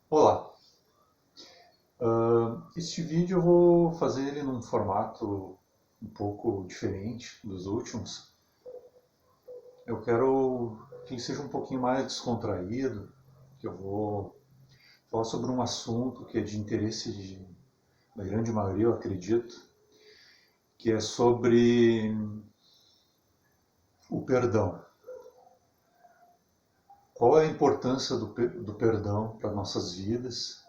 Olá, este vídeo eu vou fazer ele num formato um pouco diferente dos últimos. Eu quero que ele seja um pouquinho mais descontraído, que eu vou falar sobre um assunto que é de interesse da grande maioria, eu acredito, que é sobre o perdão. Qual é a importância do perdão para nossas vidas,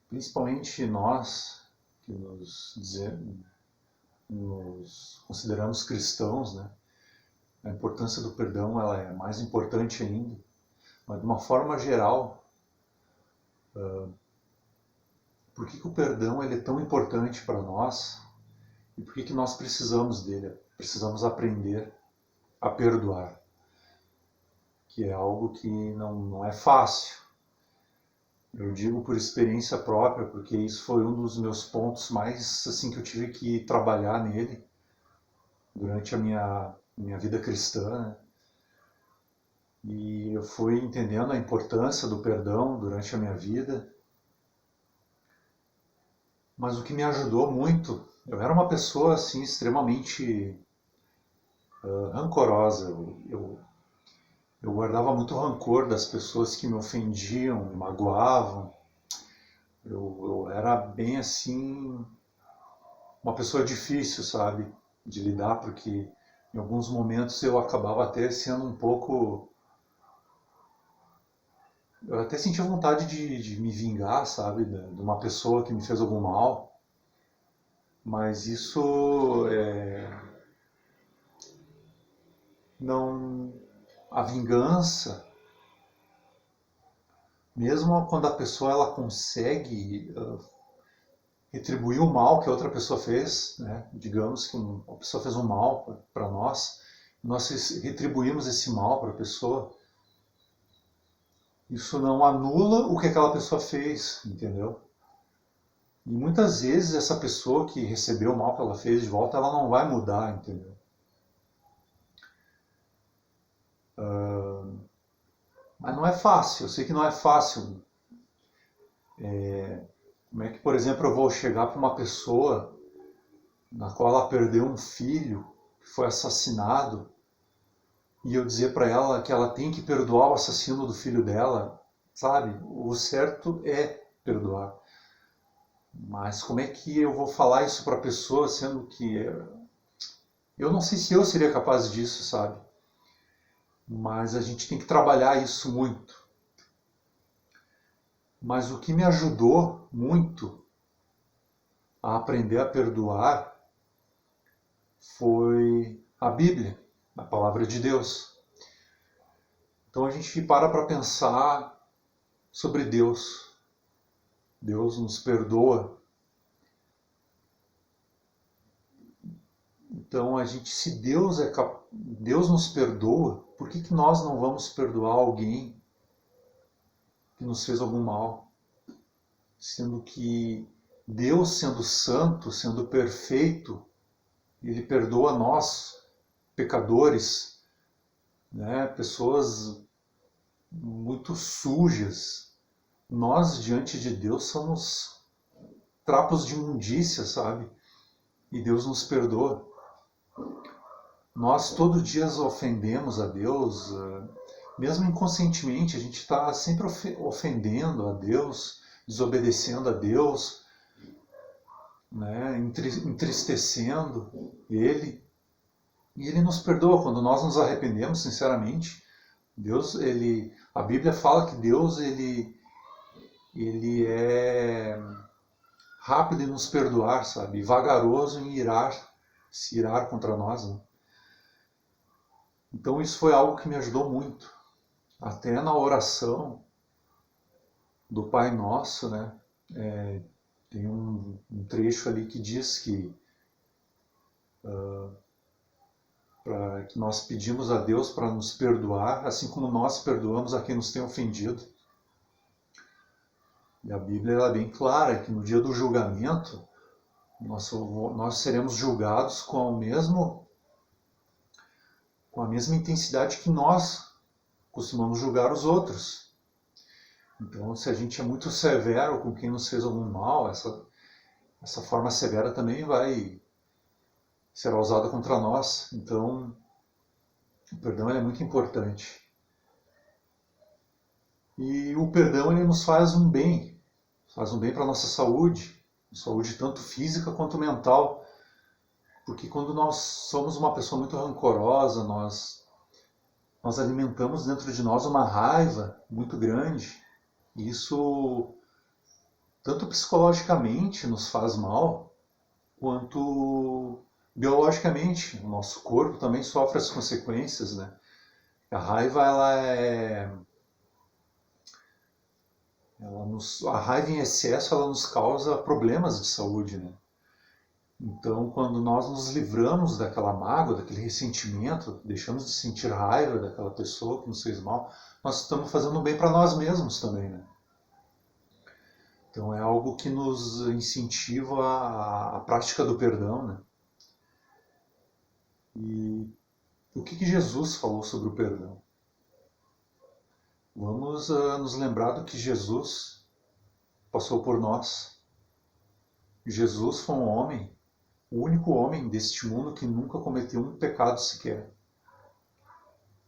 principalmente nós que nos consideramos cristãos, né? A importância do perdão ela é mais importante ainda, mas de uma forma geral, por que o perdão ele é tão importante para nós e por que nós precisamos dele? Precisamos aprender a perdoar, que é algo que não é fácil. Eu digo por experiência própria, porque isso foi um dos meus pontos mais assim que eu tive que trabalhar nele durante a minha vida cristã, né? E eu fui entendendo a importância do perdão durante a minha vida. Mas o que me ajudou muito, eu era uma pessoa assim extremamente rancorosa. Eu guardava muito rancor das pessoas que me ofendiam, me magoavam. Eu era bem assim, uma pessoa difícil, sabe, de lidar, porque em alguns momentos eu acabava até sendo um pouco. Eu até sentia vontade de me vingar, sabe, de uma pessoa que me fez algum mal. Mas isso não. A vingança, mesmo quando a pessoa ela consegue retribuir o mal que a outra pessoa fez, né? Digamos que uma pessoa fez um mal para nós retribuímos esse mal para a pessoa, isso não anula o que aquela pessoa fez, entendeu? E muitas vezes essa pessoa que recebeu o mal que ela fez de volta, ela não vai mudar, entendeu? Mas não é fácil, eu sei que não é fácil. Como é que, por exemplo, eu vou chegar para uma pessoa na qual ela perdeu um filho que foi assassinado e eu dizer para ela que ela tem que perdoar o assassino do filho dela, sabe? O certo é perdoar. Mas como é que eu vou falar isso para a pessoa, sendo que eu não sei se eu seria capaz disso, sabe? Mas a gente tem que trabalhar isso muito. Mas o que me ajudou muito a aprender a perdoar foi a Bíblia, a palavra de Deus. Então a gente para pensar sobre Deus. Deus nos perdoa. Então a gente, se Deus nos perdoa, por que nós não vamos perdoar alguém que nos fez algum mal? Sendo que Deus, sendo santo, sendo perfeito, ele perdoa nós, pecadores, né? Pessoas muito sujas. Nós, diante de Deus, somos trapos de imundícia, sabe? E Deus nos perdoa. Nós todo dia ofendemos a Deus, mesmo inconscientemente, a gente está sempre ofendendo a Deus, desobedecendo a Deus, né? Entristecendo Ele. E Ele nos perdoa quando nós nos arrependemos, sinceramente. Deus, a Bíblia fala que Deus, ele é rápido em nos perdoar, sabe? E vagaroso em se irar contra nós, né? Então isso foi algo que me ajudou muito. Até na oração do Pai Nosso, né? Tem um trecho ali que diz que que nós pedimos a Deus para nos perdoar, assim como nós perdoamos a quem nos tem ofendido. E a Bíblia é bem clara que no dia do julgamento nós seremos julgados com a mesma intensidade que nós costumamos julgar os outros. Então, se a gente é muito severo com quem nos fez algum mal, essa forma severa também vai ser usada contra nós. Então, o perdão é muito importante. E o perdão ele nos faz um bem para a nossa saúde tanto física quanto mental. Porque quando nós somos uma pessoa muito rancorosa, nós alimentamos dentro de nós uma raiva muito grande. E isso, tanto psicologicamente, nos faz mal, quanto biologicamente. O nosso corpo também sofre as consequências, né? A raiva, a raiva em excesso, ela nos causa problemas de saúde, né? Então, quando nós nos livramos daquela mágoa, daquele ressentimento, deixamos de sentir raiva daquela pessoa que nos fez mal, nós estamos fazendo bem para nós mesmos também, né? Então é algo que nos incentiva a prática do perdão, né? E o que Jesus falou sobre o perdão? Vamos nos lembrar do que Jesus passou por nós. Jesus foi um homem, o único homem deste mundo que nunca cometeu um pecado sequer.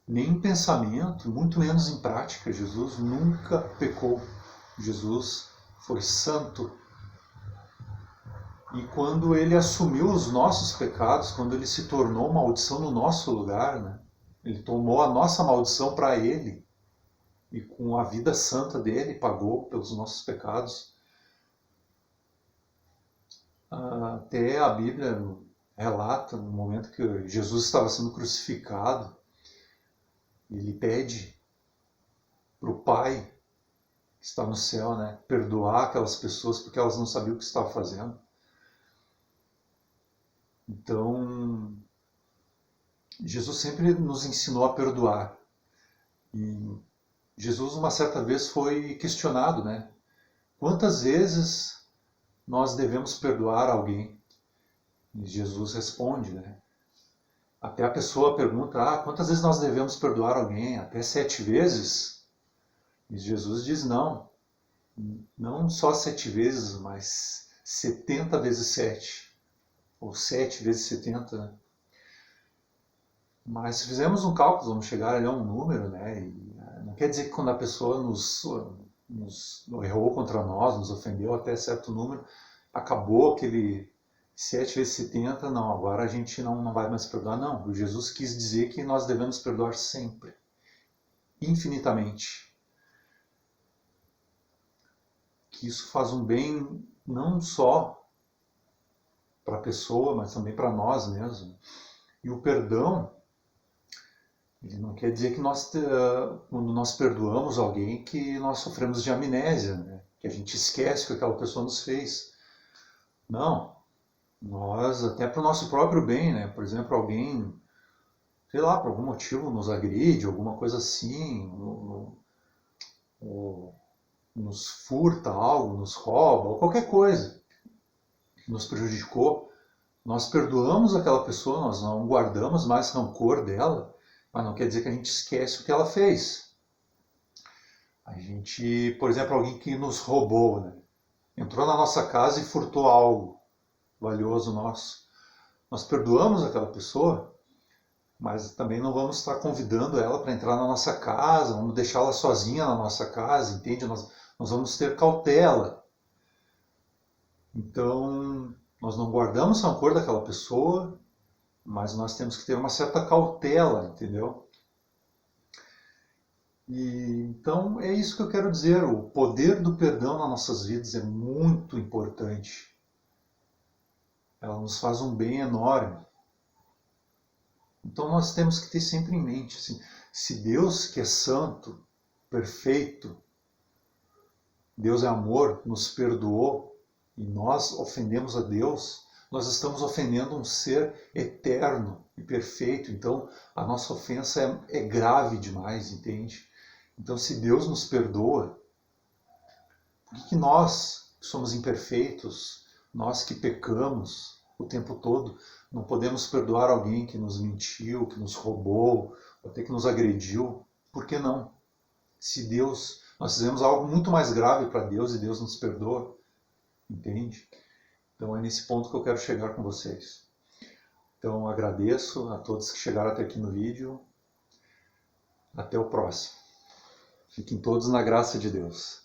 Nem em pensamento, muito menos em prática. Jesus nunca pecou. Jesus foi santo. E quando ele assumiu os nossos pecados, quando ele se tornou maldição no nosso lugar, né? Ele tomou a nossa maldição para ele e com a vida santa dele pagou pelos nossos pecados. Até a Bíblia relata no momento que Jesus estava sendo crucificado, ele pede para o Pai que está no céu, né, perdoar aquelas pessoas porque elas não sabiam o que estavam fazendo. Então, Jesus sempre nos ensinou a perdoar. E Jesus, uma certa vez, foi questionado, né? Quantas vezes nós devemos perdoar alguém? E Jesus responde, né? Até a pessoa pergunta, quantas vezes nós devemos perdoar alguém? Até 7 vezes? E Jesus diz, não só 7 vezes, mas 70 vezes 7. Ou 7 vezes 70, né? Mas se fizermos um cálculo, vamos chegar ali a um número, né? E não quer dizer que quando a pessoa nos errou contra nós, nos ofendeu até certo número, acabou aquele 7 vezes 70, não, agora a gente não vai mais perdoar. Não, o Jesus quis dizer que nós devemos perdoar sempre, infinitamente. Que isso faz um bem não só para a pessoa, mas também para nós mesmos. E o perdão, ele não quer dizer que quando nós perdoamos alguém, que nós sofremos de amnésia, né? Que a gente esquece o que aquela pessoa nos fez. Não. Nós, até para o nosso próprio bem, né? Por exemplo, alguém, sei lá, por algum motivo nos agride, alguma coisa assim, ou nos furta algo, nos rouba, ou qualquer coisa que nos prejudicou, nós perdoamos aquela pessoa, nós não guardamos mais rancor dela, mas não quer dizer que a gente esquece o que ela fez. A gente, por exemplo, alguém que nos roubou, né? Entrou na nossa casa e furtou algo valioso nosso. Nós perdoamos aquela pessoa, mas também não vamos estar convidando ela para entrar na nossa casa, vamos deixá-la sozinha na nossa casa, entende? Nós vamos ter cautela. Então, nós não guardamos rancor daquela pessoa, mas nós temos que ter uma certa cautela, entendeu? Então, é isso que eu quero dizer. O poder do perdão nas nossas vidas é muito importante. Ela nos faz um bem enorme. Então, nós temos que ter sempre em mente, assim, se Deus, que é santo, perfeito, Deus é amor, nos perdoou e nós ofendemos a Deus, nós estamos ofendendo um ser eterno e perfeito. Então, a nossa ofensa é grave demais, entende? Então, se Deus nos perdoa, por que nós, que somos imperfeitos, nós que pecamos o tempo todo, não podemos perdoar alguém que nos mentiu, que nos roubou, ou até que nos agrediu? Por que não? Se Deus, Nós fizemos algo muito mais grave para Deus e Deus nos perdoa, entende? Então é nesse ponto que eu quero chegar com vocês. Então agradeço a todos que chegaram até aqui no vídeo. Até o próximo. Fiquem todos na graça de Deus.